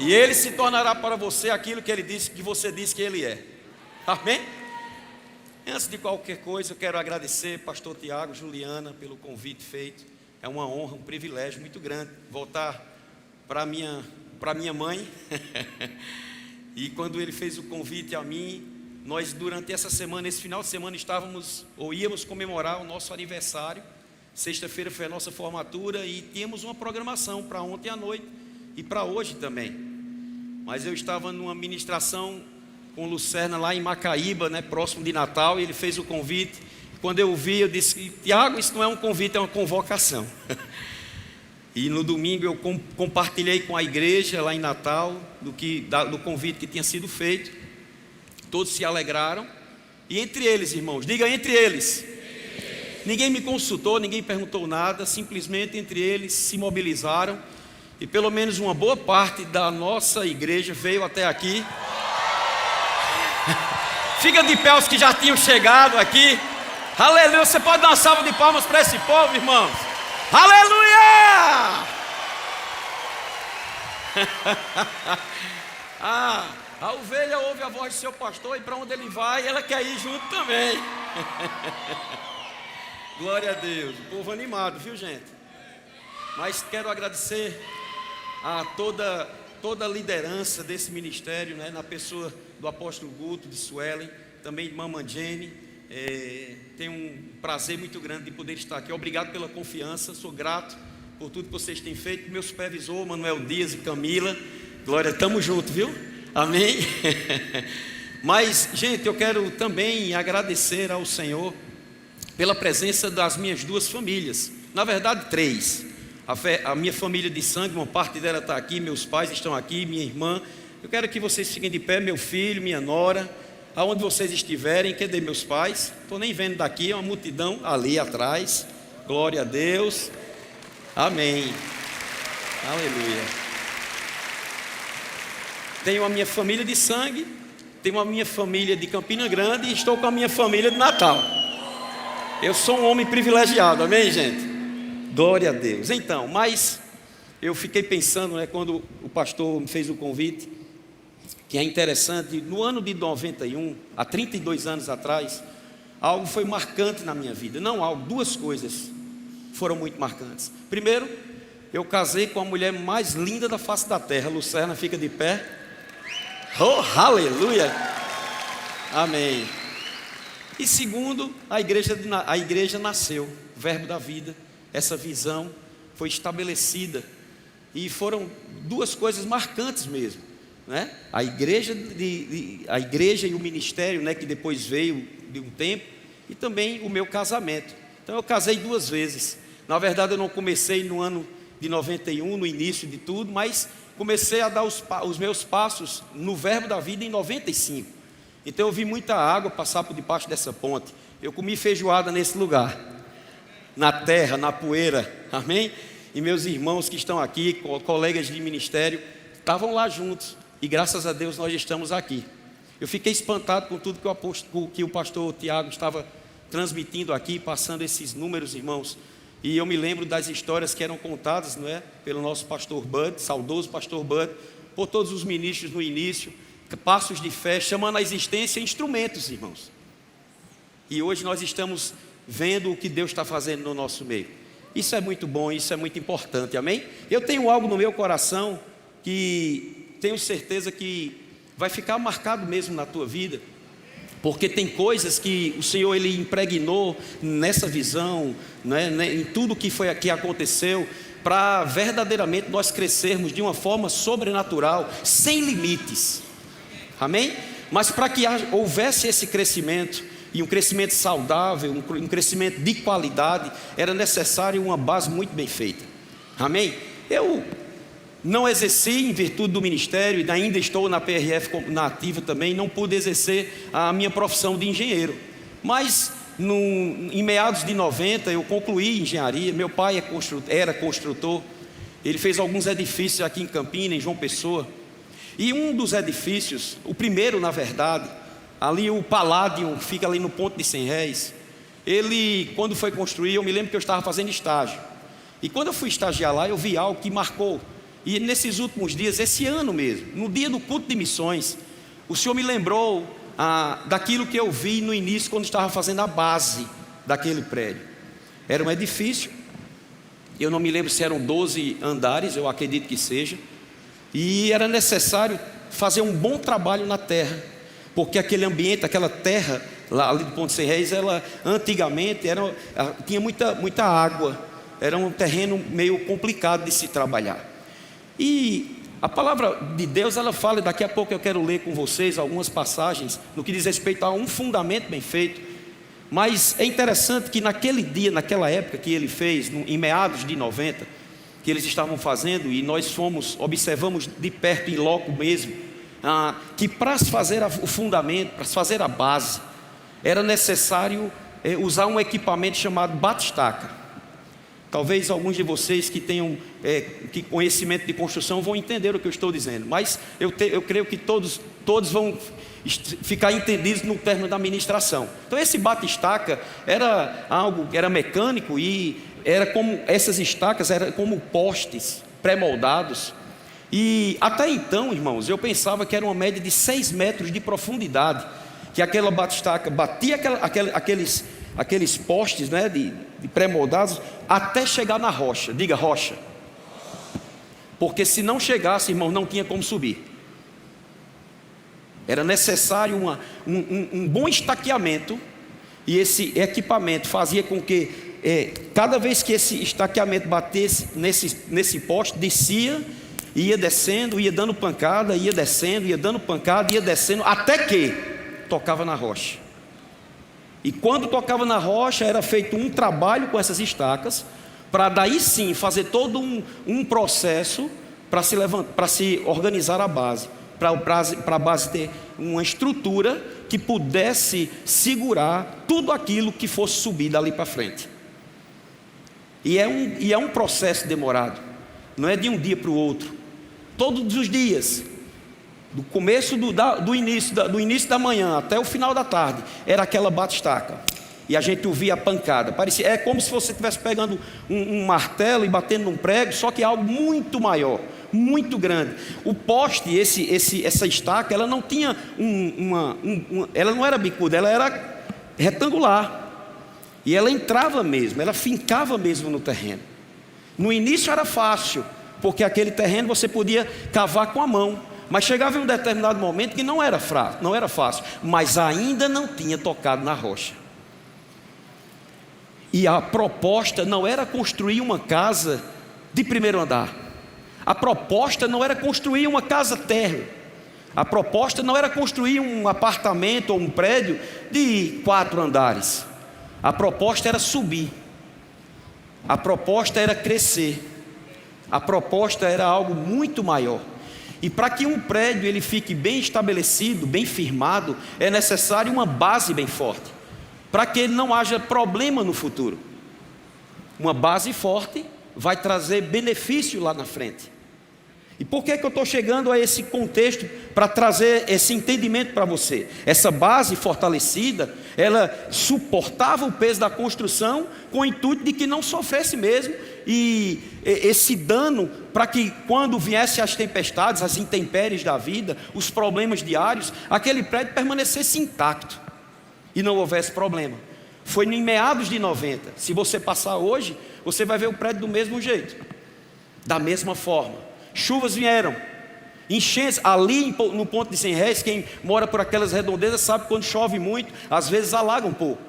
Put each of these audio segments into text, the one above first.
E Ele se tornará para você aquilo que Ele disse, que você disse que Ele é. Amém? Antes de qualquer coisa, eu quero agradecer pastor Tiago, Juliana, pelo convite feito. É uma honra, um privilégio muito grande voltar para minha mãe. E quando ele fez o convite a mim, nós durante essa semana, esse final de semana, íamos comemorar o nosso aniversário. Sexta-feira foi a nossa formatura e tínhamos uma programação para ontem à noite e para hoje também. Mas eu estava numa ministração com Lucerna lá em Macaíba, próximo de Natal, e ele fez o convite. Quando eu vi, eu disse: Tiago, isso não é um convite, é uma convocação. E no domingo eu compartilhei com a igreja lá em Natal do convite que tinha sido feito. Todos se alegraram. E entre eles, irmãos, diga entre eles. Ninguém me consultou, ninguém perguntou nada, simplesmente entre eles se mobilizaram. E pelo menos uma boa parte da nossa igreja veio até aqui. Fica de pé os que já tinham chegado aqui. Aleluia, você pode dar uma salva de palmas para esse povo, irmãos. Aleluia! A ovelha ouve a voz do seu pastor e para onde ele vai, ela quer ir junto também. Glória a Deus, o povo animado, viu, gente? Mas quero agradecer a toda a liderança desse ministério, na pessoa do apóstolo Guto, de Suelen, também de Mamãe Jenny. Tenho um prazer muito grande de poder estar aqui. Obrigado pela confiança, sou grato por tudo que vocês têm feito. Meu supervisor, Manuel Dias e Camila, glória, estamos juntos, viu? Amém? Mas, gente, eu quero também agradecer ao Senhor pela presença das minhas duas famílias, na verdade 3. A minha família de sangue, uma parte dela está aqui, meus pais estão aqui, minha irmã. Eu quero que vocês fiquem de pé, meu filho, minha nora, aonde vocês estiverem. Cadê meus pais? Estou nem vendo daqui, é uma multidão ali atrás. Glória a Deus. Amém. Aleluia. Tenho a minha família de sangue, tenho a minha família de Campina Grande e estou com a minha família de Natal. Eu sou um homem privilegiado, amém, gente? Glória a Deus. Então, mas eu fiquei pensando, quando o pastor me fez o convite, que é interessante, no ano de 91, há 32 anos atrás, algo foi marcante na minha vida. Duas coisas foram muito marcantes. Primeiro, eu casei com a mulher mais linda da face da terra. Lucerna, fica de pé. Oh, aleluia! Amém. E segundo, a igreja nasceu, o Verbo da Vida. Essa visão foi estabelecida. E foram duas coisas marcantes mesmo, A igreja e o ministério, que depois veio de um tempo, e também o meu casamento. Então eu casei 2 vezes. Na verdade eu não comecei no ano de 91, no início de tudo, mas comecei a dar os meus passos no Verbo da Vida em 95. Então eu vi muita água passar por debaixo dessa ponte. Eu comi feijoada nesse lugar, na terra, na poeira, amém? E meus irmãos que estão aqui, colegas de ministério, estavam lá juntos. E graças a Deus nós estamos aqui. Eu fiquei espantado com tudo que o pastor Tiago estava transmitindo aqui, passando esses números, irmãos. E eu me lembro das histórias que eram contadas, pelo nosso pastor Bud, saudoso pastor Bud, por todos os ministros no início, passos de fé, chamando à existência instrumentos, irmãos. E hoje nós estamos vendo o que Deus está fazendo no nosso meio. Isso é muito bom, isso é muito importante, amém? Eu tenho algo no meu coração que tenho certeza que vai ficar marcado mesmo na tua vida, porque tem coisas que o Senhor Ele impregnou nessa visão, em tudo que aconteceu, para verdadeiramente nós crescermos de uma forma sobrenatural, sem limites, amém? Mas para que houvesse esse crescimento, e um crescimento saudável, um crescimento de qualidade, era necessário uma base muito bem feita, amém? Eu não exerci em virtude do ministério, e ainda estou na PRF na ativa também, não pude exercer a minha profissão de engenheiro, mas em meados de 90 eu concluí engenharia. Meu pai era construtor, ele fez alguns edifícios aqui em Campina, em João Pessoa, e um dos edifícios, o primeiro na verdade, ali o Palladium, fica ali no ponto de 100 réis, ele, quando foi construir, eu me lembro que eu estava fazendo estágio, e quando eu fui estagiar lá, eu vi algo que marcou E nesses últimos dias, esse ano mesmo, no dia do culto de missões, o Senhor me lembrou daquilo que eu vi no início, quando estava fazendo a base daquele prédio. Era um edifício, eu não me lembro se eram 12 andares, eu acredito que seja, e era necessário fazer um bom trabalho na terra, porque aquele ambiente, aquela terra lá ali do Ponte Sem Réis, ela antigamente tinha muita água, era um terreno meio complicado de se trabalhar. E a palavra de Deus, ela fala, daqui a pouco eu quero ler com vocês algumas passagens no que diz respeito a um fundamento bem feito. Mas é interessante que naquele dia, naquela época que ele fez, em meados de 90, que eles estavam fazendo, e nós observamos de perto, em loco mesmo, que para se fazer o fundamento, para se fazer a base, era necessário usar um equipamento chamado batistaca. Talvez alguns de vocês que tenham conhecimento de construção vão entender o que eu estou dizendo, mas eu creio que todos vão ficar entendidos no término da ministração. Então esse batistaca era mecânico, e essas estacas eram como postes pré-moldados. E até então, irmãos, eu pensava que era uma média de 6 metros de profundidade, que aquela batistaca batia aqueles postes, né, de pré-moldados, até chegar na rocha. Diga rocha. Porque se não chegasse, irmão, não tinha como subir. Era necessário um bom estaqueamento, e esse equipamento fazia com que cada vez que esse estaqueamento batesse nesse poste, descia, ia descendo, ia dando pancada, ia descendo, ia dando pancada, ia descendo, até que tocava na rocha. E quando tocava na rocha, era feito um trabalho com essas estacas, para daí sim fazer todo um processo para se organizar a base, para a base ter uma estrutura que pudesse segurar tudo aquilo que fosse subir dali para frente. E é um processo demorado, não é de um dia para o outro. Todos os dias, do começo do início da manhã até o final da tarde, era aquela batistaca, e a gente ouvia a pancada. É como se você estivesse pegando um martelo e batendo num prego, só que algo muito maior, muito grande. O poste, essa estaca, ela não tinha ela não era bicuda, ela era retangular, e ela entrava mesmo, ela fincava mesmo no terreno. No início era fácil, porque aquele terreno você podia cavar com a mão, mas chegava em um determinado momento que não era fácil, mas ainda não tinha tocado na rocha. E a proposta não era construir uma casa de primeiro andar, a proposta não era construir uma casa térrea, a proposta não era construir um apartamento ou um prédio de 4 andares, a proposta era subir, a proposta era crescer, a proposta era algo muito maior. E para que um prédio ele fique bem estabelecido, bem firmado, é necessário uma base bem forte, para que não haja problema no futuro. Uma base forte vai trazer benefício lá na frente. E por que eu estou chegando a esse contexto para trazer esse entendimento para você? Essa base fortalecida, ela suportava o peso da construção com o intuito de que não sofresse mesmo e esse dano, para que quando viessem as tempestades, as intempéries da vida, os problemas diários, aquele prédio permanecesse intacto e não houvesse problema. Foi em meados de 90. Se você passar hoje, você vai ver o prédio do mesmo jeito, da mesma forma. Chuvas vieram, enchentes ali no Ponte de Sem Réis. Quem mora por aquelas redondezas sabe que quando chove muito, às vezes alaga um pouco,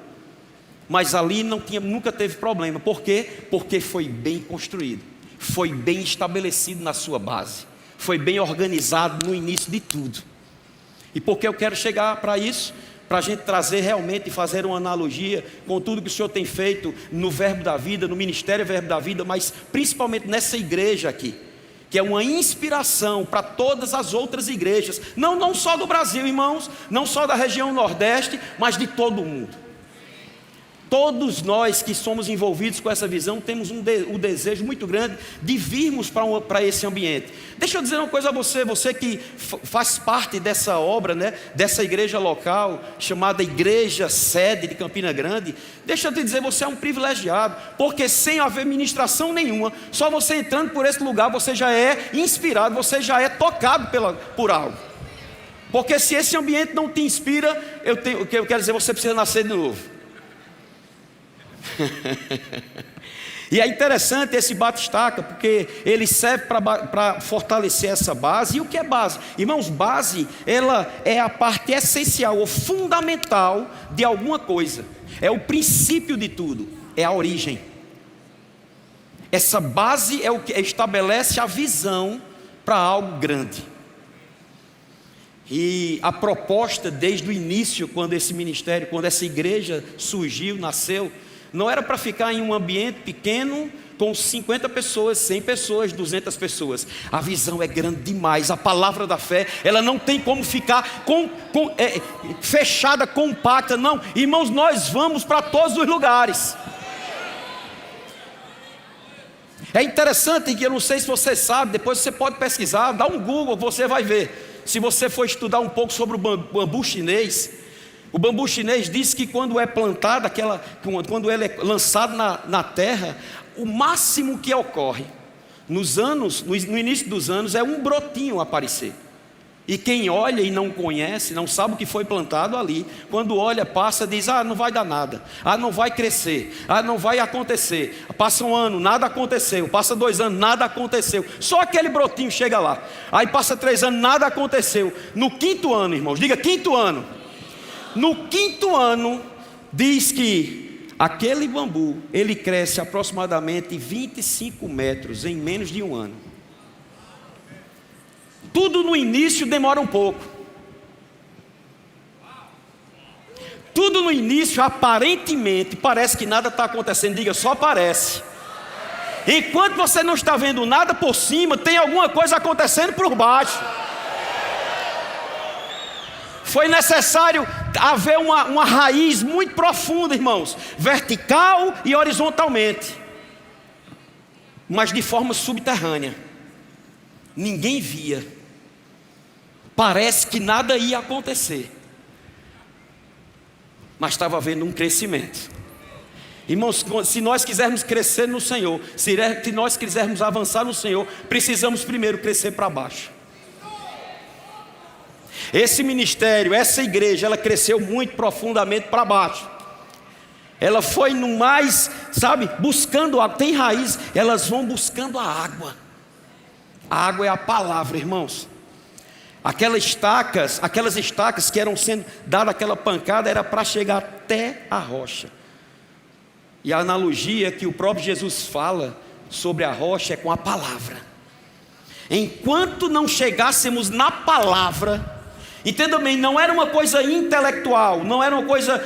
mas ali nunca teve problema. Por quê? Porque foi bem construído, foi bem estabelecido na sua base, foi bem organizado no início de tudo. E por que eu quero chegar para isso? Para a gente trazer realmente e fazer uma analogia com tudo que o Senhor tem feito no Verbo da Vida, no Ministério Verbo da Vida, mas principalmente nessa igreja aqui, que é uma inspiração para todas as outras igrejas, não só do Brasil, irmãos, não só da região Nordeste, mas de todo o mundo. Todos nós que somos envolvidos com essa visão temos um desejo muito grande de virmos para esse ambiente. Deixa eu dizer uma coisa a você, você que faz parte dessa obra, né, dessa igreja local, chamada Igreja Sede de Campina Grande. Deixa eu te dizer, você é um privilegiado, porque sem haver ministração nenhuma, só você entrando por esse lugar, você já é inspirado, você já é tocado por algo. Porque se esse ambiente não te inspira, o que eu quero dizer, você precisa nascer de novo. E é interessante esse bate-estaca, porque ele serve para fortalecer essa base. E o que é base? Irmãos, base, ela é a parte essencial ou fundamental de alguma coisa. É o princípio de tudo, é a origem. Essa base é o que estabelece a visão para algo grande. E a proposta desde o início, quando esse ministério, quando essa igreja surgiu, nasceu, não era para ficar em um ambiente pequeno com 50 pessoas, 100 pessoas, 200 pessoas. A visão é grande demais. A palavra da fé, ela não tem como ficar fechada, compacta. Não, irmãos, nós vamos para todos os lugares. É interessante que eu não sei se você sabe, depois você pode pesquisar, dá um Google, você vai ver. Se você for estudar um pouco sobre o bambu chinês, o bambu chinês diz que quando é plantado, quando ele é lançado na terra, o máximo que ocorre no início dos anos é um brotinho aparecer. E quem olha e não conhece, não sabe o que foi plantado ali, quando olha, passa, diz: ah, não vai dar nada, ah, não vai crescer, ah, não vai acontecer. Passa um ano, nada aconteceu, passa 2 anos, nada aconteceu, só aquele brotinho chega lá. Aí passa 3 anos, nada aconteceu. No 5º ano, irmãos, diga 5º ano. No 5º ano, diz que aquele bambu, ele cresce aproximadamente 25 metros em menos de 1 ano. Tudo no início demora um pouco. Tudo no início, aparentemente, parece que nada está acontecendo. Diga, só parece. Enquanto você não está vendo nada por cima, tem alguma coisa acontecendo por baixo. Foi necessário haver uma raiz muito profunda, irmãos, vertical e horizontalmente, mas de forma subterrânea. Ninguém via. Parece que nada ia acontecer, mas estava havendo um crescimento. Irmãos, se nós quisermos crescer no Senhor, se nós quisermos avançar no Senhor, precisamos primeiro crescer para baixo. Esse ministério, essa igreja, ela cresceu muito profundamente para baixo. Ela foi no mais, sabe, buscando água. Tem raiz, elas vão buscando a água. A água é a palavra, irmãos. Aquelas estacas que eram sendo dadas aquela pancada, era para chegar até a rocha. E a analogia que o próprio Jesus fala sobre a rocha é com a palavra. Enquanto não chegássemos na palavra, entenda bem, não era uma coisa intelectual, não era uma coisa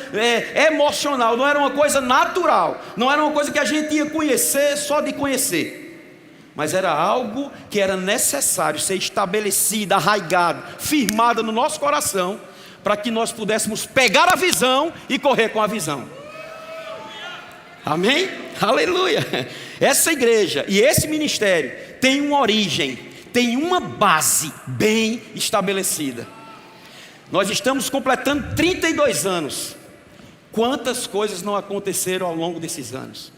emocional, não era uma coisa natural, não era uma coisa que a gente ia conhecer só de conhecer, mas era algo que era necessário ser estabelecido, arraigado, firmado no nosso coração, para que nós pudéssemos pegar a visão e correr com a visão. Amém? Aleluia! Essa igreja e esse ministério tem uma origem, tem uma base bem estabelecida. Nós estamos completando 32 anos. Quantas coisas não aconteceram ao longo desses anos?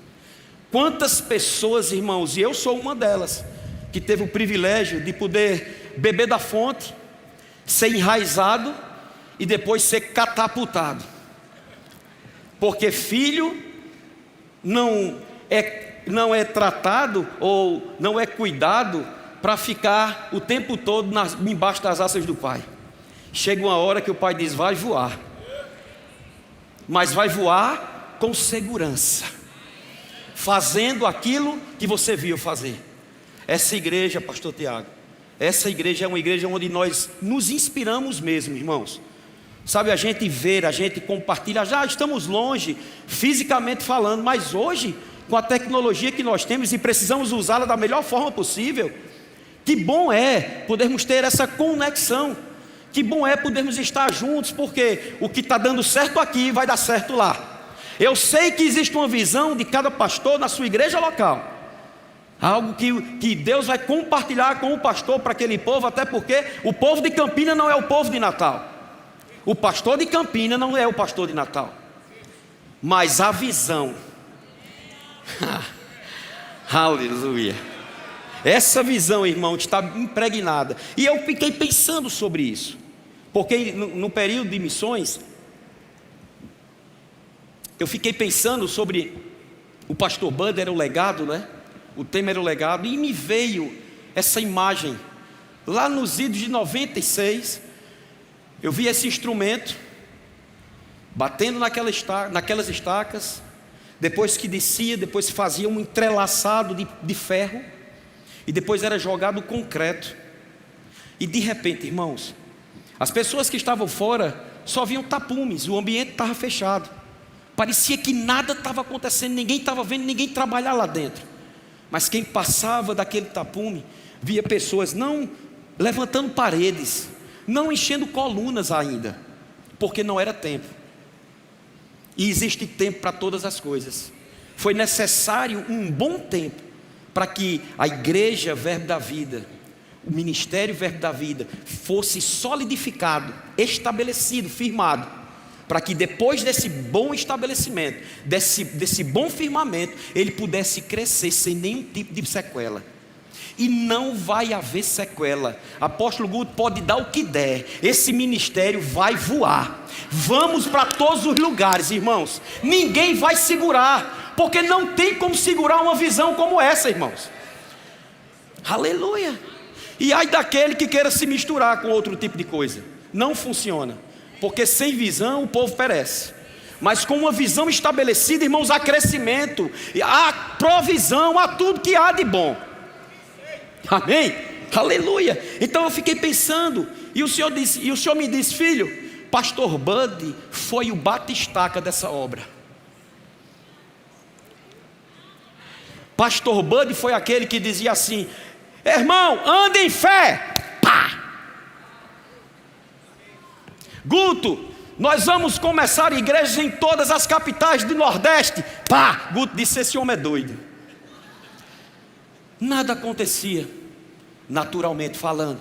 Quantas pessoas, irmãos, e eu sou uma delas, que teve o privilégio de poder beber da fonte, ser enraizado e depois ser catapultado. Porque filho não é tratado ou não é cuidado para ficar o tempo todo embaixo das asas do pai. Chega uma hora que o pai diz: vai voar, mas vai voar com segurança, fazendo aquilo que você viu fazer. Essa igreja, pastor Tiago, essa igreja é uma igreja onde nós nos inspiramos mesmo, irmãos. Sabe, a gente vê, a gente compartilha. Já estamos longe, fisicamente falando, mas hoje, com a tecnologia que nós temos e precisamos usá-la da melhor forma possível, que bom é podermos ter essa conexão. Que bom é podermos estar juntos, porque o que está dando certo aqui vai dar certo lá. Eu sei que existe uma visão de cada pastor na sua igreja local. Algo que Deus vai compartilhar com o pastor para aquele povo, até porque o povo de Campina não é o povo de Natal. O pastor de Campina não é o pastor de Natal. Mas a visão, aleluia, essa visão, irmão, está impregnada. E eu fiquei pensando sobre isso, porque no período de missões, eu fiquei pensando sobre o pastor Bud, era o legado, né? O tema era o legado, e me veio essa imagem. Lá nos idos de 96, eu vi esse instrumento batendo naquelas estacas, depois que descia, depois fazia um entrelaçado de ferro, e depois era jogado concreto. E de repente, irmãos, as pessoas que estavam fora só viam tapumes, o ambiente estava fechado. Parecia que nada estava acontecendo, ninguém estava vendo ninguém trabalhar lá dentro. Mas quem passava daquele tapume, via pessoas não levantando paredes, não enchendo colunas ainda, porque não era tempo. E existe tempo para todas as coisas. Foi necessário um bom tempo para que a igreja Verbo da Vida, o ministério Verbo da Vida, fosse solidificado, estabelecido, firmado, para que depois desse bom estabelecimento, desse bom firmamento, ele pudesse crescer sem nenhum tipo de sequela. E não vai haver sequela. Apóstolo Guto pode dar o que der, esse ministério vai voar. Vamos para todos os lugares, irmãos. Ninguém vai segurar, porque não tem como segurar uma visão como essa, irmãos. Aleluia. E ai daquele que queira se misturar com outro tipo de coisa. Não funciona, porque sem visão o povo perece. Mas com uma visão estabelecida, irmãos, há crescimento, há provisão, há tudo que há de bom. Amém? Aleluia. Então eu fiquei pensando, e o Senhor me disse: filho, pastor Bud foi o batistaca dessa obra. Pastor Bud foi aquele que dizia assim: irmão, anda em fé. Pá! Guto, nós vamos começar igrejas em todas as capitais do Nordeste. Pá! Guto disse: esse homem é doido. Nada acontecia, naturalmente falando,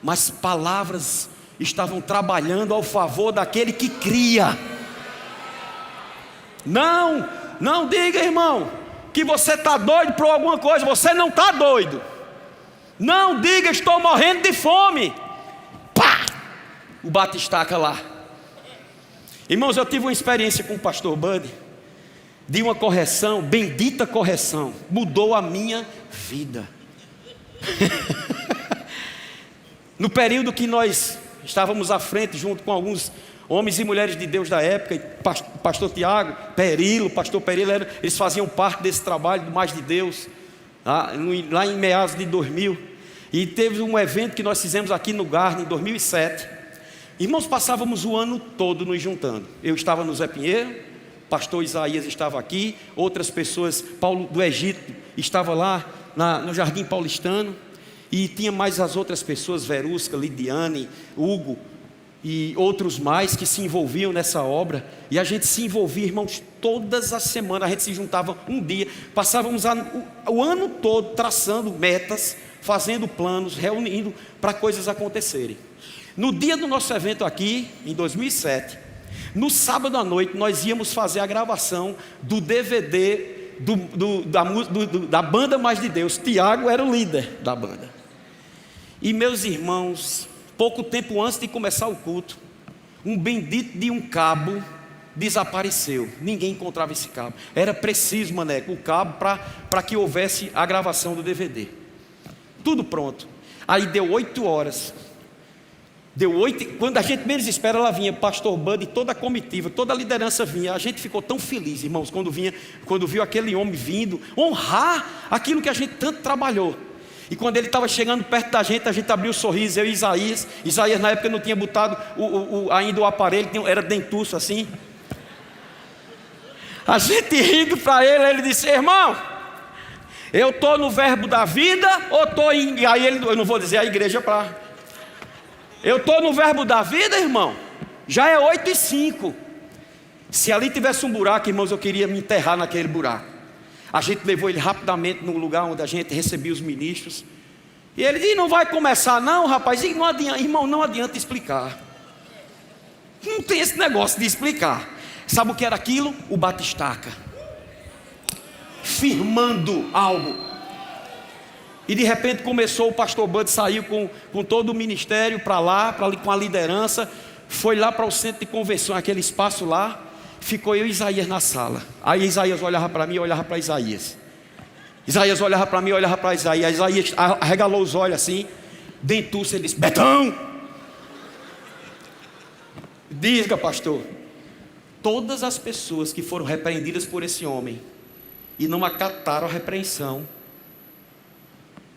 mas palavras estavam trabalhando ao favor daquele que cria. Não diga, irmão, que você está doido por alguma coisa. Você não está doido. Não diga: estou morrendo de fome. Pá! O batistaca lá. Irmãos, eu tive uma experiência com o pastor Bud, de uma correção, bendita correção, mudou a minha vida. No período que nós estávamos à frente, junto com alguns homens e mulheres de Deus da época, pastor Tiago, pastor Perilo, eles faziam parte desse trabalho do Mais de Deus, lá em meados de 2000, e teve um evento que nós fizemos aqui no Garden em 2007, irmãos, passávamos o ano todo nos juntando. Eu estava no Zé Pinheiro, pastor Isaías estava aqui, outras pessoas, Paulo do Egito estava lá no Jardim Paulistano, e tinha mais as outras pessoas, Verusca, Lidiane, Hugo e outros mais que se envolviam nessa obra. E a gente se envolvia, irmãos, todas as semanas. A gente se juntava um dia, passávamos o ano todo traçando metas, fazendo planos, reunindo para coisas acontecerem. No dia do nosso evento aqui, em 2007, no sábado à noite, nós íamos fazer a gravação do DVD da banda Mais de Deus. Tiago era o líder da banda. E meus irmãos, pouco tempo antes de começar o culto, um bendito de um cabo desapareceu. Ninguém encontrava esse cabo. Era preciso, maneco, o cabo para que houvesse a gravação do DVD. Tudo pronto. Aí deu 8 horas. Quando a gente menos espera, ela vinha, pastor Bud e toda a comitiva, toda a liderança vinha. A gente ficou tão feliz, irmãos, quando viu aquele homem vindo, honrar aquilo que a gente tanto trabalhou. E quando ele estava chegando perto da gente abriu o sorriso, eu e Isaías. Isaías na época não tinha botado ainda o aparelho, era dentuço assim. A gente rindo para ele disse: irmão, eu estou no Verbo da Vida ou estou em... Aí eu não vou dizer a igreja para... Eu estou no Verbo da Vida, irmão. Já é 8h05. Se ali tivesse um buraco, irmãos, eu queria me enterrar naquele buraco. A gente levou ele rapidamente no lugar onde a gente recebia os ministros. E ele disse: não vai começar não, rapaz. E não adianta, irmão, não adianta explicar. Não tem esse negócio de explicar. Sabe o que era aquilo? O batistaca. Firmando algo. E de repente começou, o pastor Bud saiu com todo o ministério para lá, com a liderança. Foi lá para o centro de convenção, aquele espaço lá. Ficou eu e Isaías na sala. Aí Isaías olhava para mim e olhava para Isaías. Isaías olhava para mim e olhava para Isaías. Isaías arregalou os olhos assim. Dentuço, ele disse: Betão! Diga, pastor. Todas as pessoas que foram repreendidas por esse homem e não acataram a repreensão,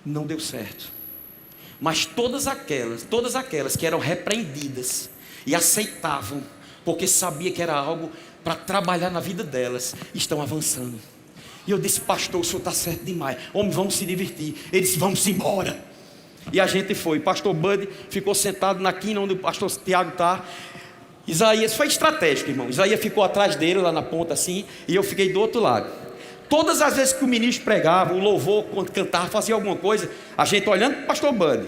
não deu certo. Mas todas aquelas que eram repreendidas e aceitavam, porque sabia que era algo para trabalhar na vida delas, estão avançando. E eu disse: pastor, o senhor está certo demais. Homem, vamos se divertir. Ele disse: vamos embora. E a gente foi. Pastor Bud ficou sentado na quina onde o pastor Tiago está. Isaías, foi estratégico, irmão. Isaías ficou atrás dele, lá na ponta assim, e eu fiquei do outro lado. Todas as vezes que o ministro pregava, o louvor, quando cantava, fazia alguma coisa, a gente olhando para o pastor Bud.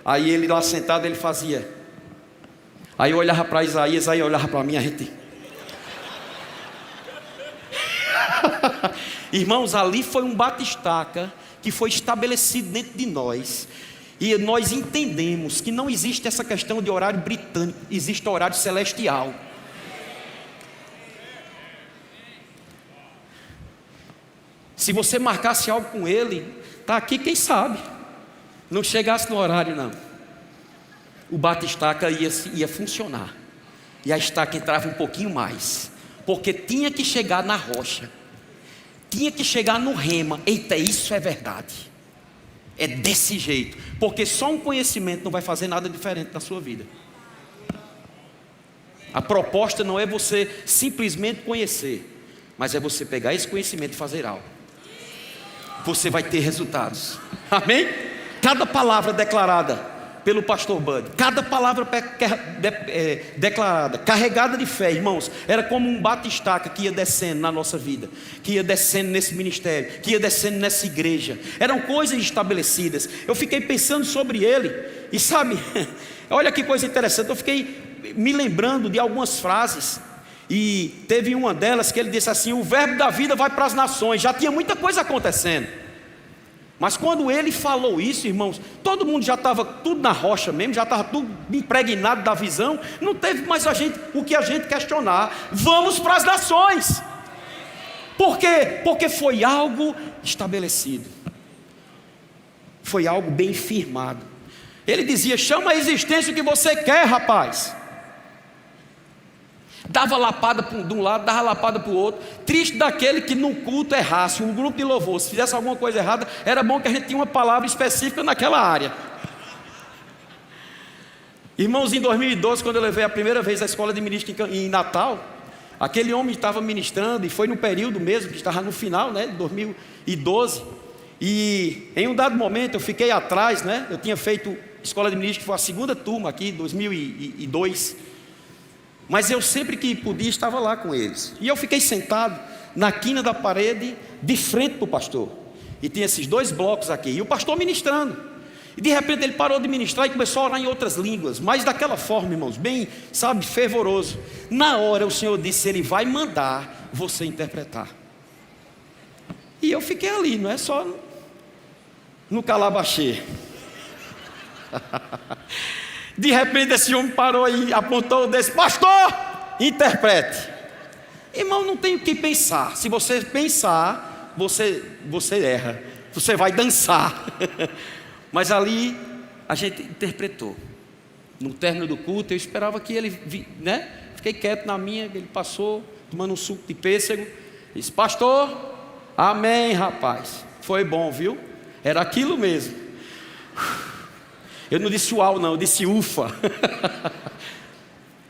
Aí ele lá sentado, ele fazia. Aí eu olhava para Isaías, aí eu olhava para mim, a gente... Irmãos, ali foi um batistaca que foi estabelecido dentro de nós. E nós entendemos que não existe essa questão de horário britânico, existe horário celestial. Se você marcasse algo com ele, está aqui, quem sabe, não chegasse no horário não, o batistaca ia funcionar. E a estaca entrava um pouquinho mais, porque tinha que chegar na rocha, tinha que chegar no rema. Eita, isso é verdade. É desse jeito, porque só um conhecimento não vai fazer nada diferente na sua vida. A proposta não é você simplesmente conhecer, mas é você pegar esse conhecimento e fazer algo. Você vai ter resultados. Amém? Cada palavra declarada pelo pastor Bud, cada palavra declarada, carregada de fé, irmãos, era como um batistaca que ia descendo na nossa vida, que ia descendo nesse ministério, que ia descendo nessa igreja. Eram coisas estabelecidas. Eu fiquei pensando sobre ele, e sabe, olha que coisa interessante, eu fiquei me lembrando de algumas frases, e teve uma delas que ele disse assim: o verbo da vida vai para as nações. Já tinha muita coisa acontecendo, mas quando ele falou isso, irmãos, todo mundo já estava tudo na rocha mesmo, já estava tudo impregnado da visão. Não teve mais o que a gente questionar. Vamos para as nações. Por quê? Porque foi algo estabelecido, foi algo bem firmado. Ele dizia: chama a existência o que você quer, rapaz. Dava lapada de um lado, dava lapada para o outro. Triste daquele que no culto errasse, um grupo de louvor, se fizesse alguma coisa errada, era bom que a gente tinha uma palavra específica naquela área. Irmãos, em 2012, quando eu levei a primeira vez a escola de ministro em Natal, aquele homem estava ministrando, e foi no período mesmo, que estava no final, né, de 2012. E em um dado momento eu fiquei atrás, né, eu tinha feito escola de ministro, que foi a segunda turma aqui, 2002. Mas eu sempre que podia estava lá com eles. E eu fiquei sentado na quina da parede, de frente para o pastor. E tinha esses dois blocos aqui, e o pastor ministrando. E de repente ele parou de ministrar e começou a orar em outras línguas, mas daquela forma, irmãos, bem, sabe, fervoroso. Na hora o Senhor disse: Ele vai mandar você interpretar. E eu fiquei ali, não é só no calabachê. De repente esse homem parou e apontou, desse: pastor, interprete. Irmão, não tem o que pensar. Se você pensar, você erra, você vai dançar. Mas ali a gente interpretou. No término do culto, eu esperava que ele, né? Fiquei quieto na minha, ele passou tomando um suco de pêssego, disse: pastor, amém, rapaz, foi bom, viu? Era aquilo mesmo. Eu não disse uau não, eu disse ufa.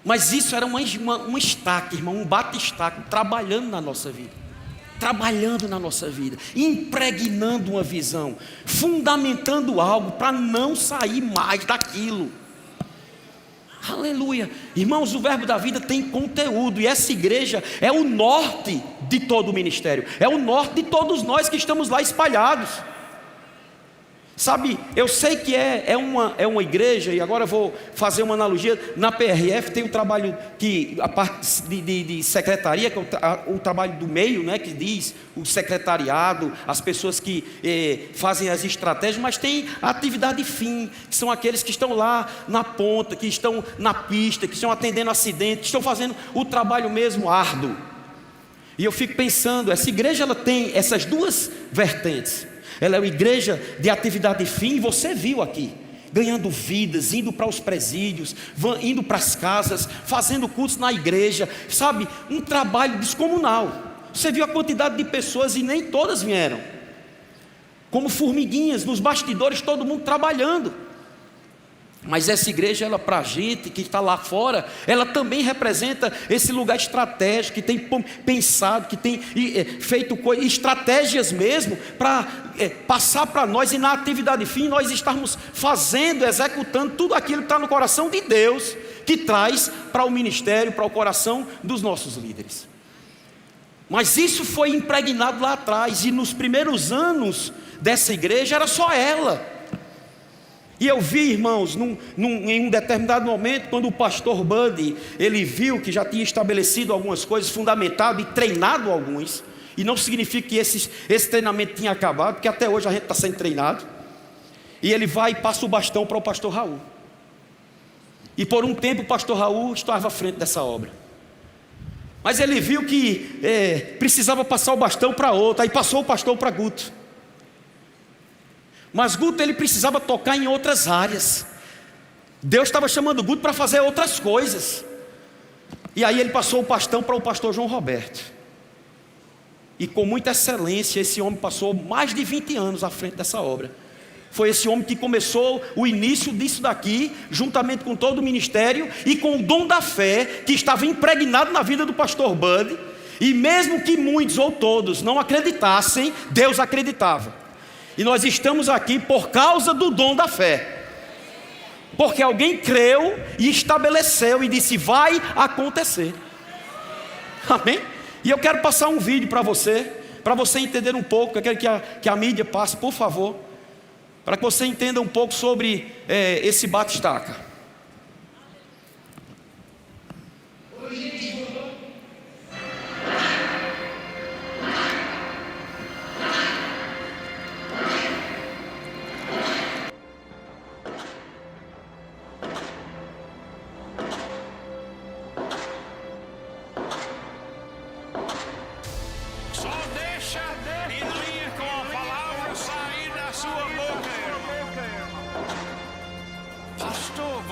Mas isso era um estaque, irmão, um bate-estaque, trabalhando na nossa vida, impregnando uma visão, fundamentando algo para não sair mais daquilo. Aleluia. Irmãos, o Verbo da Vida tem conteúdo, e essa igreja é o norte de todo o ministério, é o norte de todos nós que estamos lá espalhados. Sabe, eu sei que é uma igreja, e agora eu vou fazer uma analogia. Na PRF tem o trabalho, que a parte de secretaria, que é o trabalho do meio, né, que diz o secretariado, as pessoas que fazem as estratégias, mas tem a atividade fim, que são aqueles que estão lá na ponta, que estão na pista, que estão atendendo acidentes, que estão fazendo o trabalho mesmo árduo. E eu fico pensando, essa igreja ela tem essas duas vertentes. Ela é uma igreja de atividade fim, você viu aqui, ganhando vidas, indo para os presídios, indo para as casas, fazendo cultos na igreja, sabe, um trabalho descomunal. Você viu a quantidade de pessoas e nem todas vieram, como formiguinhas, nos bastidores, todo mundo trabalhando. Mas essa igreja, ela para a gente que está lá fora, ela também representa esse lugar estratégico, que tem pensado, que tem feito estratégias mesmo, para passar para nós, e na atividade fim, nós estarmos fazendo, executando tudo aquilo que está no coração de Deus, que traz para o ministério, para o coração dos nossos líderes. Mas isso foi impregnado lá atrás, e nos primeiros anos dessa igreja, era só ela. E eu vi, irmãos, em um determinado momento, quando o pastor Buddy, ele viu que já tinha estabelecido algumas coisas, fundamentado e treinado alguns, e não significa que esse treinamento tinha acabado, porque até hoje a gente está sendo treinado, e ele vai e passa o bastão para o pastor Raul, e por um tempo o pastor Raul estava à frente dessa obra, mas ele viu que precisava passar o bastão para outro, aí passou o pastor para Guto. Mas Guto, ele precisava tocar em outras áreas. Deus estava chamando Guto para fazer outras coisas. E aí ele passou o bastão para o pastor João Roberto. E com muita excelência, esse homem passou mais de 20 anos à frente dessa obra. Foi esse homem que começou o início disso daqui, juntamente com todo o ministério e com o dom da fé que estava impregnado na vida do pastor Buddy. E mesmo que muitos ou todos não acreditassem, Deus acreditava. E nós estamos aqui por causa do dom da fé, porque alguém creu e estabeleceu e disse: vai acontecer. Amém? E eu quero passar um vídeo para você entender um pouco. Eu quero que a mídia passe, por favor, para que você entenda um pouco sobre esse bate-estaca.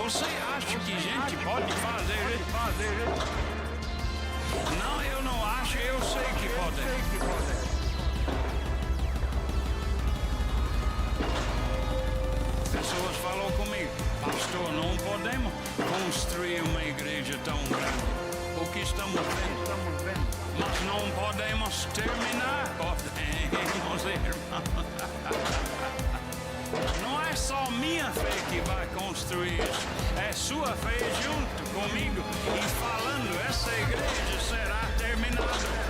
Você acha que gente pode fazer isso? Não, eu não acho, eu sei que pode. Pessoas falam comigo: pastor, não podemos construir uma igreja tão grande. O que estamos vendo? Mas não podemos terminar. Podemos, irmão. Não é só minha fé que vai construir isso, é sua fé junto comigo e falando: essa igreja será terminada.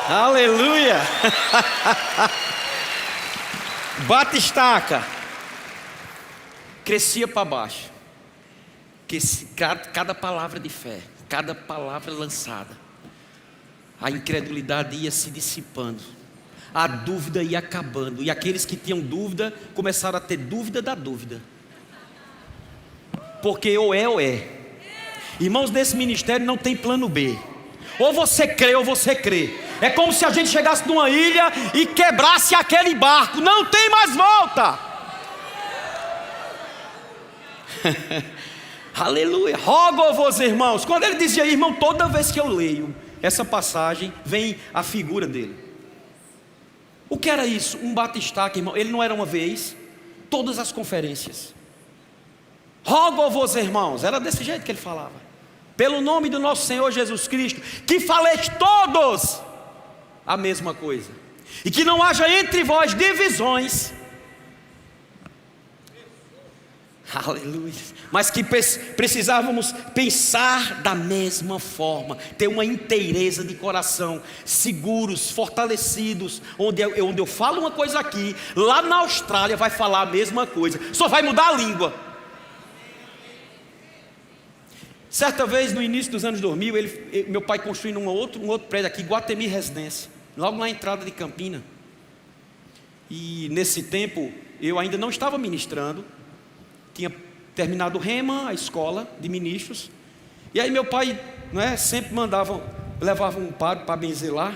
Aleluia! Bate-estaca crescia para baixo, que cada palavra de fé, cada palavra lançada, a incredulidade ia se dissipando, a dúvida ia acabando, e aqueles que tinham dúvida começaram a ter dúvida da dúvida, porque ou é. Irmãos, nesse ministério não tem plano B. Ou você crê ou você crê. É como se a gente chegasse numa ilha e quebrasse aquele barco. Não tem mais volta. Aleluia. Rogo-vos, irmãos. Quando ele dizia irmão, toda vez que eu leio essa passagem, vem a figura dele. O que era isso? Um bate-estaca, irmão. Ele não era uma vez, todas as conferências. Rogo-vos, irmãos, era desse jeito que ele falava, pelo nome do nosso Senhor Jesus Cristo, que faleis todos a mesma coisa, e que não haja entre vós divisões. Aleluia. Mas que precisávamos pensar da mesma forma, ter uma inteireza de coração, seguros, fortalecidos, onde eu falo uma coisa aqui, lá na Austrália vai falar a mesma coisa, só vai mudar a língua. Certa vez no início dos anos 2000, meu pai construindo um outro prédio aqui, Guatemi Residência, logo na entrada de Campina. E nesse tempo eu ainda não estava ministrando, tinha terminado o Rema, a escola de ministros. E aí meu pai, sempre levava um padre para benzer lá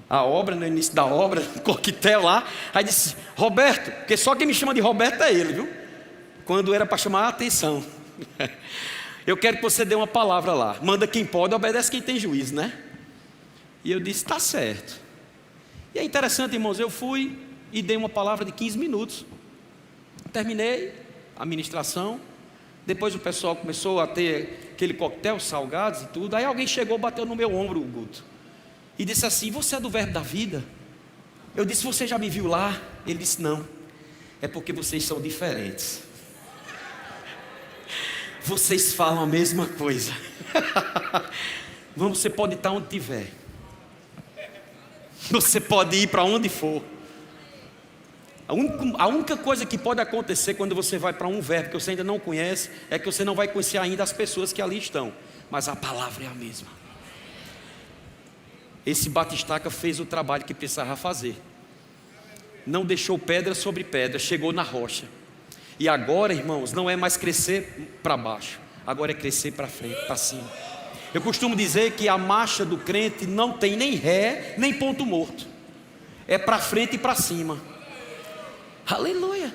a obra, no início da obra, coquetel lá. Aí disse: Roberto, porque só quem me chama de Roberto é ele, viu? Quando era para chamar a atenção. Eu quero que você dê uma palavra lá. Manda quem pode, obedece quem tem juízo, né? E eu disse: tá certo. E é interessante, irmãos, eu fui e dei uma palavra de 15 minutos. Terminei a ministração. Depois o pessoal começou a ter aquele coquetel, salgados e tudo. Aí alguém chegou, bateu no meu ombro, Guto, e disse assim: você é do Verbo da Vida? Eu disse: você já me viu lá? Ele disse: não, é porque vocês são diferentes. Vocês falam a mesma coisa. Você pode estar onde tiver, você pode ir para onde for. A única coisa que pode acontecer quando você vai para um verbo que você ainda não conhece, é que você não vai conhecer ainda as pessoas que ali estão, mas a palavra é a mesma. Esse batistaca fez o trabalho que precisava fazer, não deixou pedra sobre pedra, chegou na rocha. E agora, irmãos, não é mais crescer para baixo, agora é crescer para frente, para cima. Eu costumo dizer que a marcha do crente não tem nem ré, nem ponto morto, é para frente e para cima. Aleluia.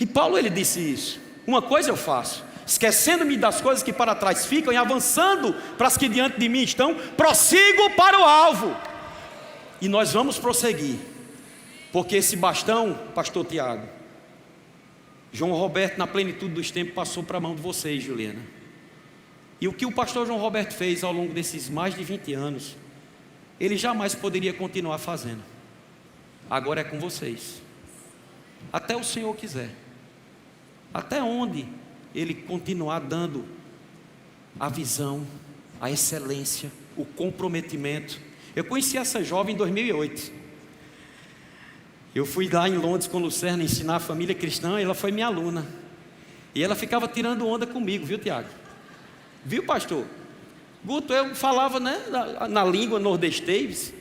E Paulo, ele disse isso: uma coisa eu faço, esquecendo-me das coisas que para trás ficam e avançando para as que diante de mim estão, prossigo para o alvo. E nós vamos prosseguir, porque esse bastão, pastor Tiago, João Roberto, na plenitude dos tempos, passou para a mão de vocês, Juliana. E o que o pastor João Roberto fez ao longo desses mais de 20 anos, ele jamais poderia continuar fazendo. Agora é com vocês, até o Senhor quiser, até onde Ele continuar dando a visão, a excelência, o comprometimento. Eu conheci essa jovem em 2008. Eu fui lá em Londres com Lucerna ensinar a família cristã, e ela foi minha aluna. E ela ficava tirando onda comigo, viu, Tiago? Viu, pastor? Guto, eu falava, na língua nordestês,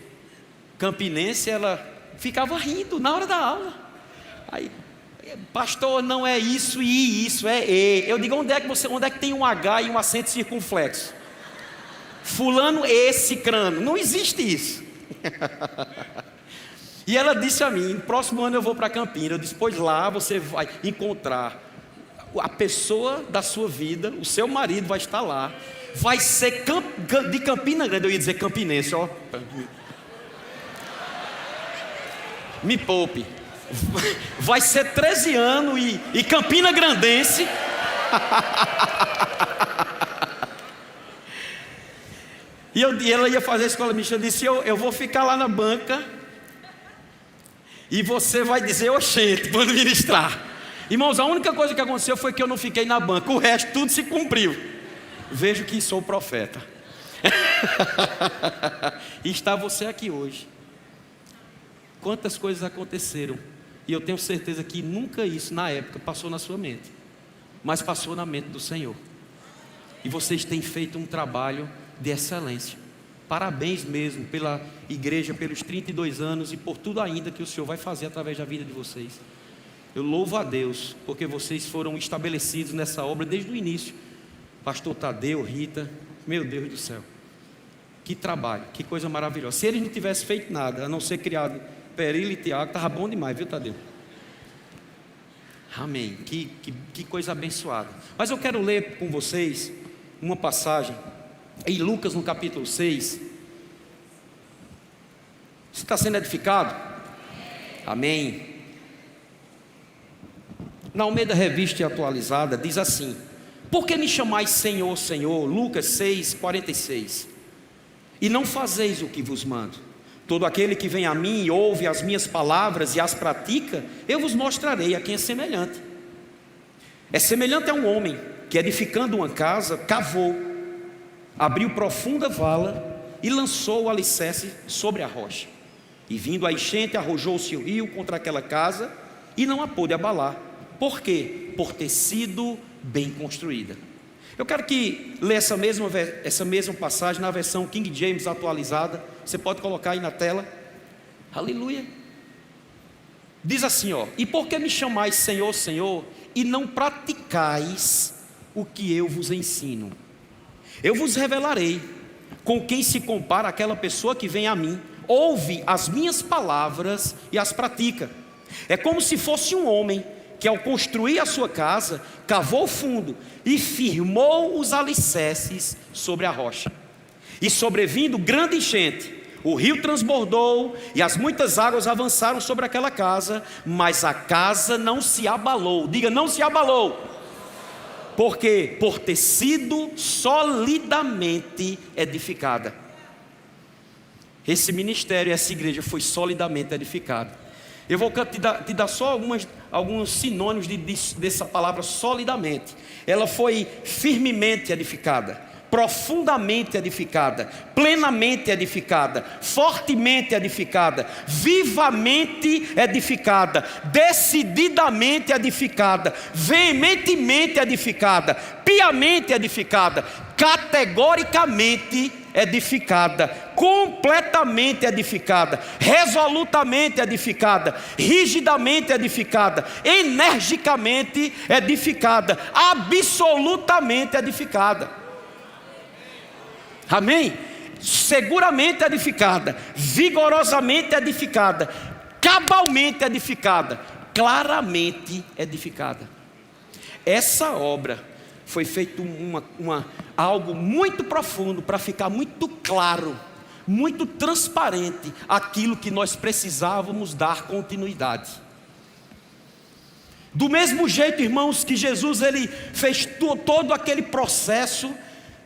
campinense, ela ficava rindo na hora da aula. Aí, pastor, não é isso e isso, é e. Eu digo: onde é que tem um H e um acento circunflexo? Fulano esse crânio, não existe isso. E ela disse a mim: no próximo ano eu vou para Campina. Eu disse: pois lá você vai encontrar a pessoa da sua vida, o seu marido vai estar lá, vai ser de Campina Grande. Eu ia dizer campinense, ó. Me poupe. Vai ser 13 anos e Campina Grandense. E ela ia fazer a escola mista. Eu disse: eu vou ficar lá na banca e você vai dizer oxente quando ministrar. Irmãos, a única coisa que aconteceu foi que eu não fiquei na banca, o resto tudo se cumpriu. Vejo que sou profeta. E está você aqui hoje. Quantas coisas aconteceram, e eu tenho certeza que nunca isso na época passou na sua mente, mas passou na mente do Senhor. E vocês têm feito um trabalho de excelência. Parabéns mesmo pela igreja, pelos 32 anos e por tudo ainda que o Senhor vai fazer através da vida de vocês. Eu louvo a Deus, porque vocês foram estabelecidos nessa obra desde o início. Pastor Tadeu, Rita, meu Deus do céu, que trabalho, que coisa maravilhosa. Se eles não tivessem feito nada, a não ser criado Perilo e Tiago, estava bom demais, viu, Tadeu? Amém, que coisa abençoada. Mas eu quero ler com vocês uma passagem em Lucas, no capítulo 6. Você está sendo edificado? Amém. Na Almeida Revista e Atualizada diz assim: por que me chamais Senhor, Senhor? Lucas 6:46. E não fazeis o que vos mando. Todo aquele que vem a mim e ouve as minhas palavras e as pratica, eu vos mostrarei a quem é semelhante. É semelhante a um homem que, edificando uma casa, cavou, abriu profunda vala e lançou o alicerce sobre a rocha. E vindo a enchente, arrojou-se o rio contra aquela casa e não a pôde abalar. Por quê? Por ter sido bem construída. Eu quero que lê essa mesma passagem na versão King James atualizada. Você pode colocar aí na tela. Aleluia. Diz assim, ó: e por que me chamais Senhor, Senhor, e não praticais o que eu vos ensino? Eu vos revelarei com quem se compara aquela pessoa que vem a mim, ouve as minhas palavras e as pratica. É como se fosse um homem que, ao construir a sua casa, cavou fundo e firmou os alicerces sobre a rocha. E sobrevindo grande enchente, o rio transbordou e as muitas águas avançaram sobre aquela casa, mas a casa não se abalou. Diga, não se abalou. Por quê? Por ter sido solidamente edificada. Esse ministério, essa igreja foi solidamente edificada. Eu vou te dar só alguns sinônimos dessa palavra solidamente. Ela foi firmemente edificada, profundamente edificada, plenamente edificada, fortemente edificada, vivamente edificada, decididamente edificada, veementemente edificada, piamente edificada, categoricamente edificada, completamente edificada, resolutamente edificada, rigidamente edificada, energicamente edificada, absolutamente edificada. Amém? Seguramente edificada, vigorosamente edificada, cabalmente edificada, claramente edificada. Essa obra foi feito algo muito profundo para ficar muito claro, muito transparente aquilo que nós precisávamos dar continuidade. Do mesmo jeito, irmãos, que Jesus ele fez todo aquele processo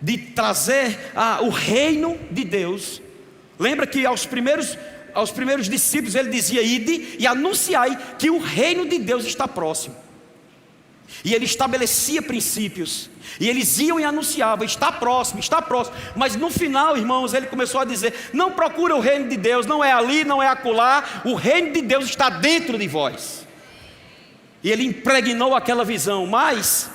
de trazer o reino de Deus. Lembra que aos primeiros discípulos ele dizia: ide e anunciai que o reino de Deus está próximo. E ele estabelecia princípios, e eles iam e anunciavam: está próximo, está próximo. Mas no final, irmãos, ele começou a dizer: não procura o reino de Deus, não é ali, não é acolá, o reino de Deus está dentro de vós. E ele impregnou aquela visão. Mas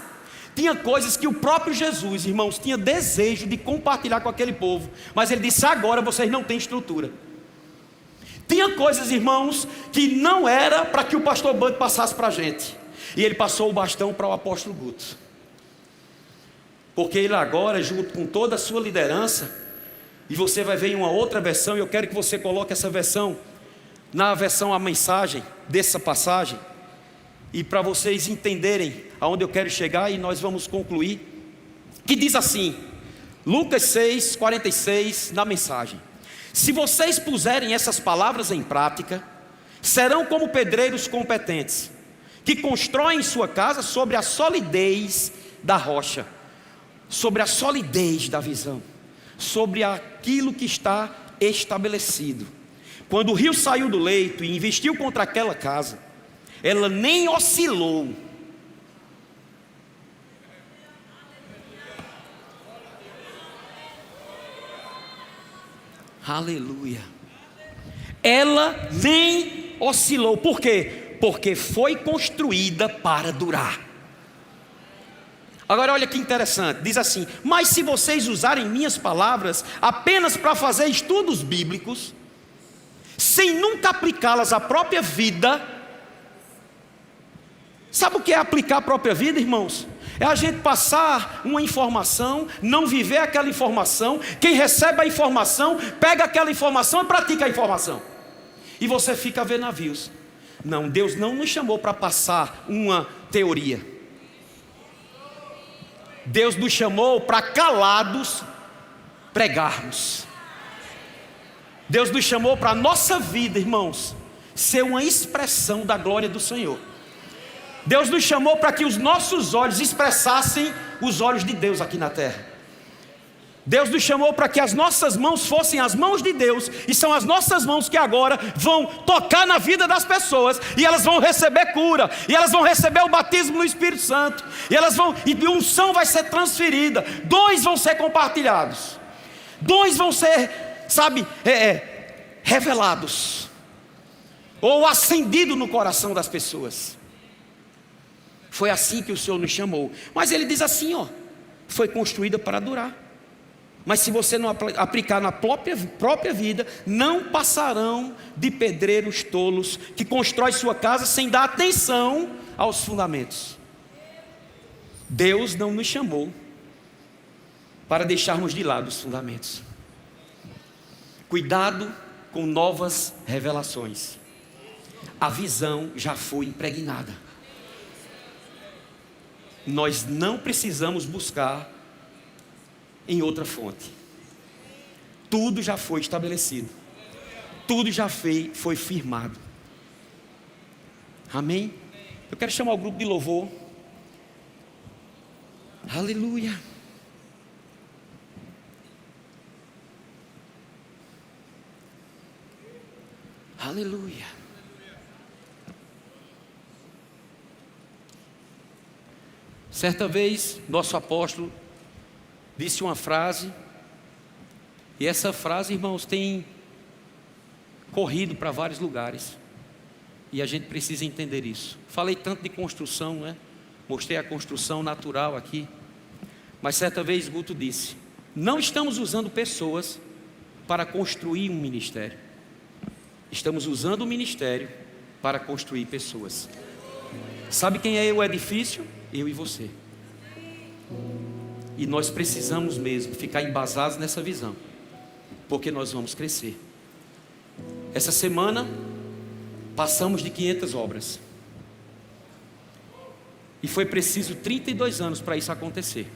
tinha coisas que o próprio Jesus, irmãos, tinha desejo de compartilhar com aquele povo, mas ele disse: agora vocês não têm estrutura. Tinha coisas, irmãos, que não era para que o pastor Bando passasse para a gente, e ele passou o bastão para o apóstolo Guto, porque ele agora, junto com toda a sua liderança, e você vai ver em uma outra versão, e eu quero que você coloque essa versão, na versão a mensagem dessa passagem, e para vocês entenderem aonde eu quero chegar, e nós vamos concluir, que diz assim, Lucas 6:46, na mensagem: se vocês puserem essas palavras em prática, serão como pedreiros competentes, que constroem sua casa sobre a solidez da rocha, sobre a solidez da visão, sobre aquilo que está estabelecido. Quando o rio saiu do leito e investiu contra aquela casa, ela nem oscilou. Aleluia. Ela nem oscilou. Por quê? Porque foi construída para durar. Agora olha que interessante, diz assim: mas se vocês usarem minhas palavras apenas para fazer estudos bíblicos, sem nunca aplicá-las à própria vida. Sabe o que é aplicar a própria vida, irmãos? É a gente passar uma informação, não viver aquela informação. Quem recebe a informação, pega aquela informação e pratica a informação, e você fica a ver navios. Não, Deus não nos chamou para passar uma teoria. Deus nos chamou para calados pregarmos. Deus nos chamou para a nossa vida, irmãos, ser uma expressão da glória do Senhor. Deus nos chamou para que os nossos olhos expressassem os olhos de Deus aqui na terra. Deus nos chamou para que as nossas mãos fossem as mãos de Deus, e são as nossas mãos que agora vão tocar na vida das pessoas, e elas vão receber cura, e elas vão receber o batismo no Espírito Santo, e a unção vai ser transferida, dons vão ser compartilhados, dons vão ser, revelados, ou acendidos no coração das pessoas. Foi assim que o Senhor nos chamou. Mas Ele diz assim, foi construída para durar. Mas se você não aplicar na própria vida, não passarão de pedreiros tolos que constroem sua casa sem dar atenção aos fundamentos. Deus não nos chamou para deixarmos de lado os fundamentos. Cuidado com novas revelações. A visão já foi impregnada. Nós não precisamos buscar em outra fonte. Tudo já foi estabelecido. Tudo já foi firmado. Amém? Eu quero chamar o grupo de louvor. Aleluia. Aleluia. Certa vez, nosso apóstolo disse uma frase, e essa frase, irmãos, tem corrido para vários lugares, e a gente precisa entender isso. Falei tanto de construção, né? Mostrei a construção natural aqui, mas certa vez Guto disse: não estamos usando pessoas para construir um ministério, estamos usando o ministério para construir pessoas. Sabe quem é o edifício? Eu e você. E nós precisamos mesmo ficar embasados nessa visão, porque nós vamos crescer. Essa semana passamos de 500 obras, e foi preciso 32 anos para isso acontecer.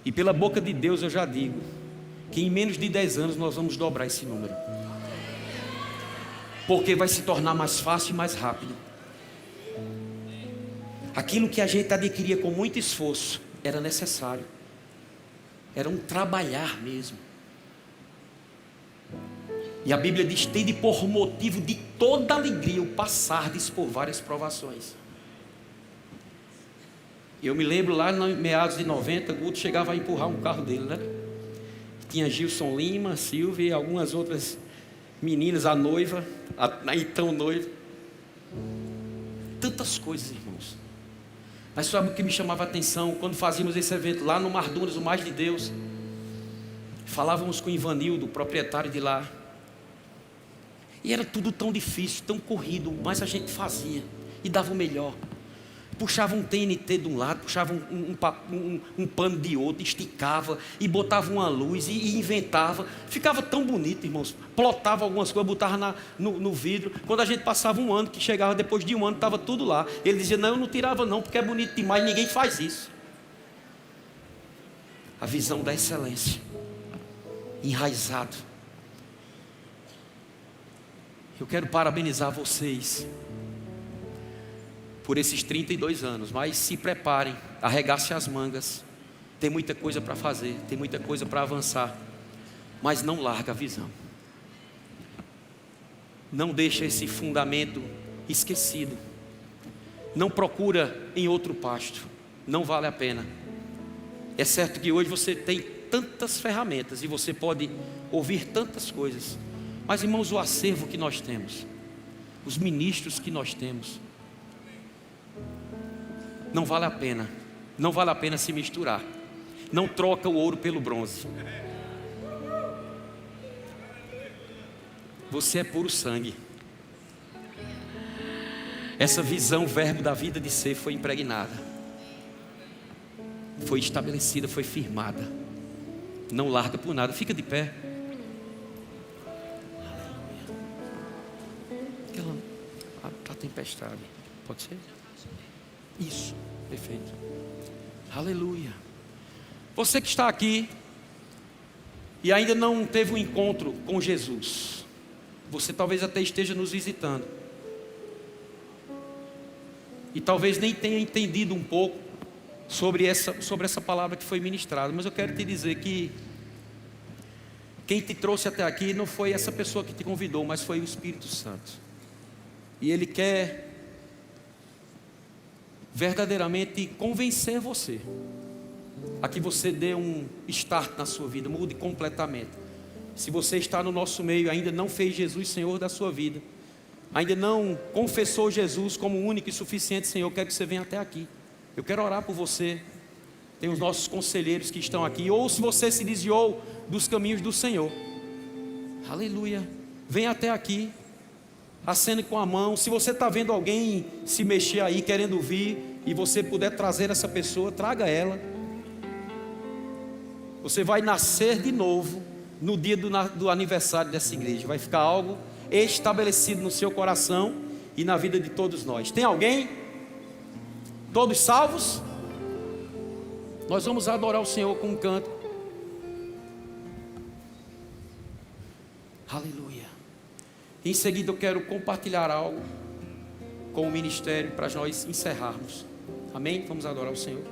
E pela boca de Deus eu já digo que em menos de 10 anos nós vamos dobrar esse número, porque vai se tornar mais fácil e mais rápido. Aquilo que a gente adquiria com muito esforço era necessário, era um trabalhar mesmo. E a Bíblia diz: tende por motivo de toda alegria o passardes por várias provações. Eu me lembro lá em meados de 90, Guto chegava a empurrar um carro dele, né? Tinha Gilson Lima, Silvia e algumas outras meninas, a noiva, a então noiva. Tantas coisas, irmãos. Mas sabe o que me chamava a atenção? Quando fazíamos esse evento lá no Mar Dunas, o Mais de Deus, falávamos com o Ivanildo, o proprietário de lá, e era tudo tão difícil, tão corrido, mas a gente fazia e dava o melhor. Puxava um TNT de um lado, puxava um pano de outro, esticava e botava uma luz e inventava. Ficava tão bonito, irmãos. Plotava algumas coisas, botava no vidro. Quando a gente passava um ano, que chegava depois de um ano, estava tudo lá. Ele dizia: não, eu não tirava não, porque é bonito demais, ninguém faz isso. A visão da excelência, enraizado. Eu quero parabenizar vocês por esses 32 anos, mas se preparem, arregace as mangas. Tem muita coisa para fazer, tem muita coisa para avançar, mas não larga a visão. Não deixa esse fundamento esquecido. Não procura em outro pasto, não vale a pena. É certo que hoje você tem tantas ferramentas e você pode ouvir tantas coisas, mas, irmãos, o acervo que nós temos, os ministros que nós temos, não vale a pena. Não vale a pena se misturar. Não troca o ouro pelo bronze. Você é puro sangue. Essa visão, verbo da vida de ser, foi impregnada, foi estabelecida, foi firmada. Não larga por nada. Fica de pé. Aleluia. A tempestade. Pode ser? Isso, perfeito. Aleluia. Você que está aqui e ainda não teve um encontro com Jesus, você talvez até esteja nos visitando, e talvez nem tenha entendido um pouco sobre essa palavra que foi ministrada, mas eu quero te dizer que quem te trouxe até aqui não foi essa pessoa que te convidou, mas foi o Espírito Santo. E Ele quer verdadeiramente convencer você a que você dê um start na sua vida, mude completamente. Se você está no nosso meio e ainda não fez Jesus Senhor da sua vida, ainda não confessou Jesus como o único e suficiente Senhor, eu quero que você venha até aqui. Eu quero orar por você. Tem os nossos conselheiros que estão aqui. Ou se você se desviou dos caminhos do Senhor, aleluia, vem até aqui, acene com a mão. Se você está vendo alguém se mexer aí, querendo vir, e você puder trazer essa pessoa, traga ela. Você vai nascer de novo no dia do aniversário dessa igreja. Vai ficar algo estabelecido no seu coração e na vida de todos nós. Tem alguém? Todos salvos? Nós vamos adorar o Senhor com um canto. Aleluia. Em seguida eu quero compartilhar algo com o ministério para nós encerrarmos. Amém? Vamos adorar o Senhor.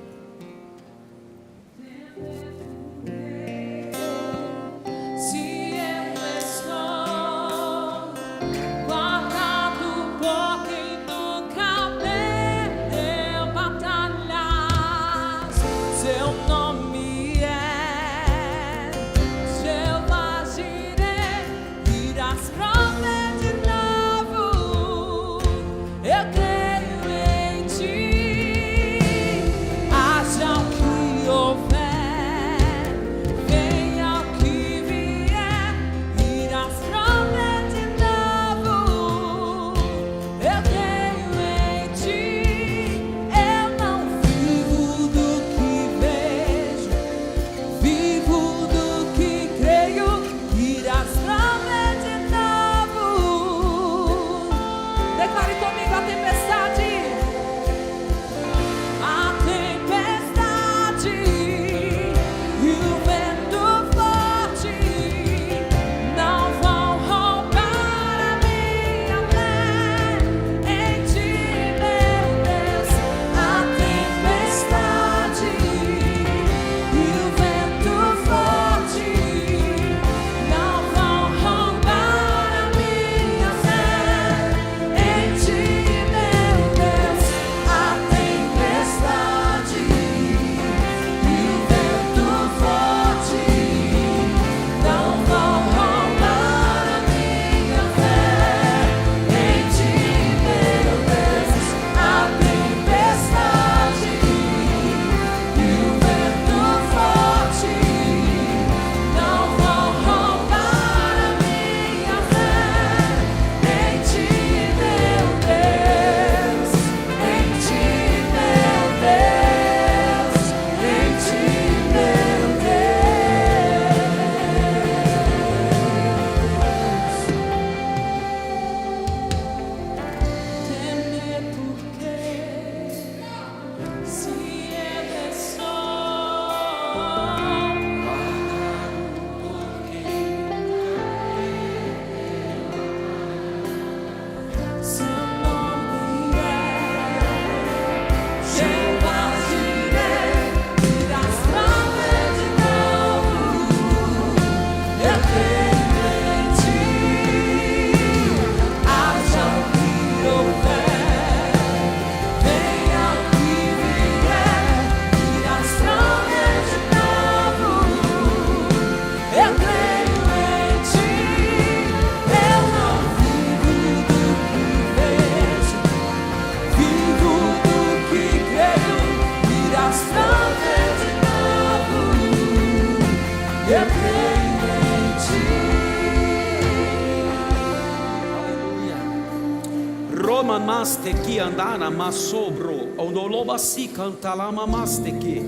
Maste que andana masobro odoloba si canta la mamaste que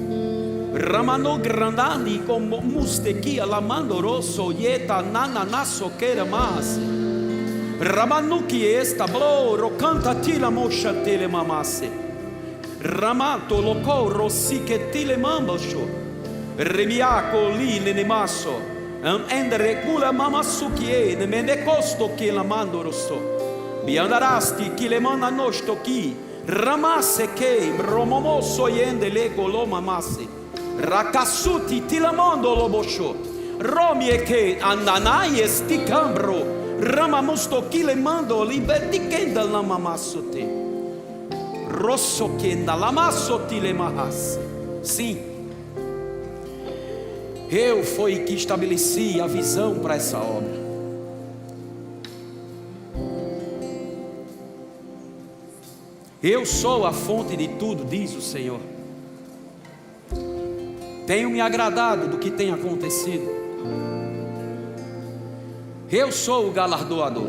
ramano grandani como muste que la mando rosso yeta nana naso que mas ramanu que esta bloro canta tila mosha tele mamase ramato loco rossi che tile mambasho remiaco li ne maso endre kula mamasukie ne mende costo che la mando rosso Biandarasti che le manda nosto chi Ramaseke, Romomo soyende le golomamase. Rakasuti tilamondo lobosho. Romieke andanai esticambro. Ramamusto kilemando libertikenda lamamasote. Rossokenda lamassoti lemahas. Sim, eu fui que estabeleci a visão para essa obra. Eu sou a fonte de tudo, diz o Senhor. Tenho me agradado do que tem acontecido. Eu sou o galardoador.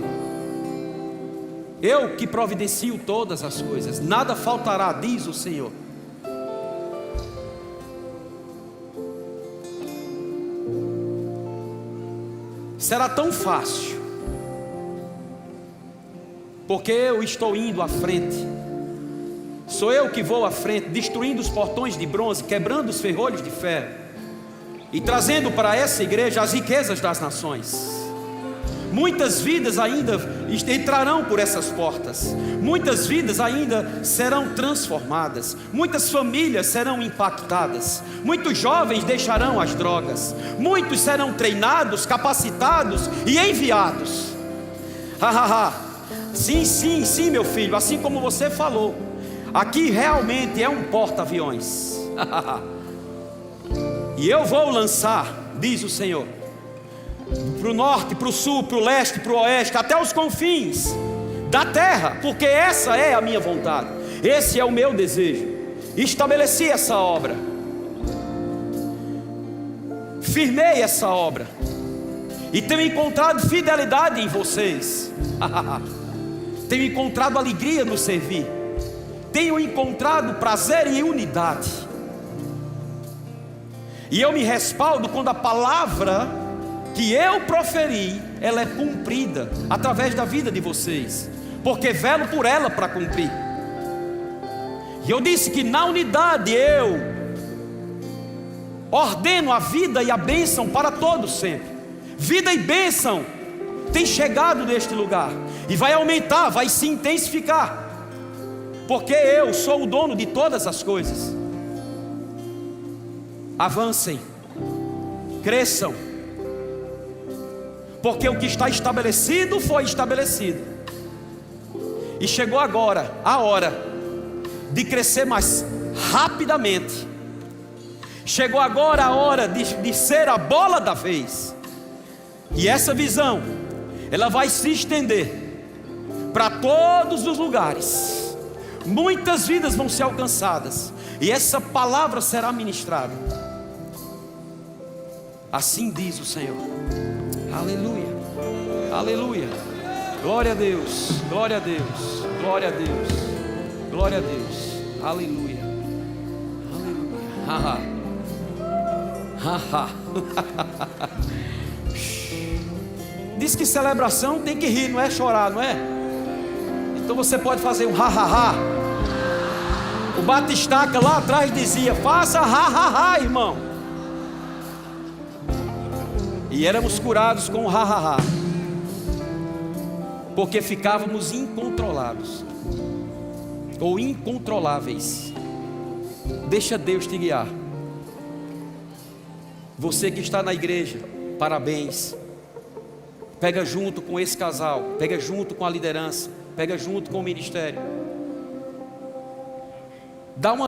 Eu que providencio todas as coisas. Nada faltará, diz o Senhor. Será tão fácil, porque eu estou indo à frente. Sou eu que vou à frente, destruindo os portões de bronze, quebrando os ferrolhos de ferro e trazendo para essa igreja as riquezas das nações. Muitas vidas ainda entrarão por essas portas. Muitas vidas ainda serão transformadas. Muitas famílias serão impactadas. Muitos jovens deixarão as drogas. Muitos serão treinados, capacitados e enviados. Sim, sim, sim, meu filho, assim como você falou. Aqui realmente é um porta-aviões. E eu vou lançar, diz o Senhor, para o norte, para o sul, para o leste, para o oeste, até os confins da terra, porque essa é a minha vontade, esse é o meu desejo. Estabeleci essa obra, firmei essa obra, e tenho encontrado fidelidade em vocês. Tenho encontrado alegria no servir, tenho encontrado prazer em unidade, e eu me respaldo quando a palavra que eu proferi, ela é cumprida através da vida de vocês, porque velo por ela para cumprir. E eu disse que na unidade eu ordeno a vida e a bênção para todos sempre. Vida e bênção tem chegado neste lugar e vai aumentar, vai se intensificar, porque eu sou o dono de todas as coisas. Avancem, cresçam, porque o que está estabelecido foi estabelecido, e chegou agora a hora de crescer mais rapidamente. Chegou agora a hora de ser a bola da vez. E essa visão, ela vai se estender para todos os lugares. Muitas vidas vão ser alcançadas, e essa palavra será ministrada. Assim diz o Senhor. Aleluia, aleluia, glória a Deus, glória a Deus, glória a Deus, glória a Deus, aleluia, aleluia. Diz que celebração tem que rir, não é chorar, não é? Então você pode fazer um ha. O batistaca lá atrás dizia: faça ha, irmão. E éramos curados com o ha, porque ficávamos incontrolados ou incontroláveis. Deixa Deus te guiar. Você que está na igreja, parabéns. Pega junto com esse casal, pega junto com a liderança, pega junto com o ministério. Dá uma